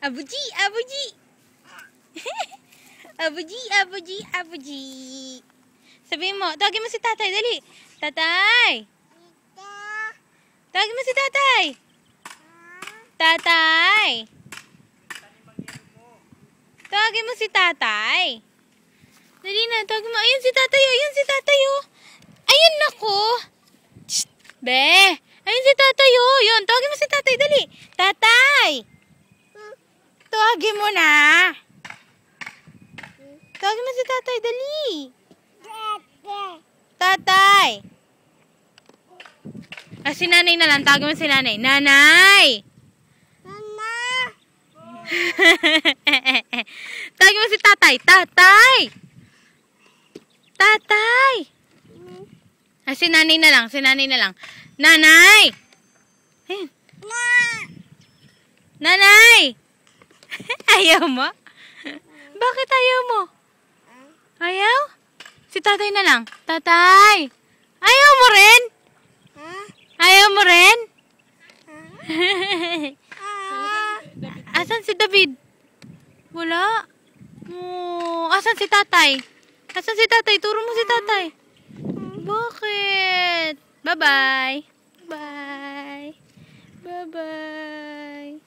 Abuji, abuji. Abuji, abuji, abuji. Sabihin mo, tawagin mo si tatay, dali. Tatay. Tawagin mo si tatay. Tatay. Tawagin mo si tatay. Dali na, tawagin mo. Ayun si tatay, ayun si tatay, oh. Ayun, nako. Shh, be. Ayun si tatay, oh. Yun, tawagin mo si tatay, dali. Tatay. Tawagin mo na. Tawagin mo si tatay, dali. Tatay. Ah, si nanay na lang. Tawagin mo si nanay. Nanay. Tawagin mo si tatay. Tatay. Tatay. Ah, si nanay na lang. Si nanay na lang. Nanay. Nanay. Ayaw mo? Bakit ayaw mo? Ayaw? Si tatay na lang. Tatay. Ayaw mo rin? Ayaw mo rin? Asan si David? Wala. Oh, asan si tatay? Asan si tatay? Turo mo si tatay. Bakit? Bye-bye. Bye. Bye-bye.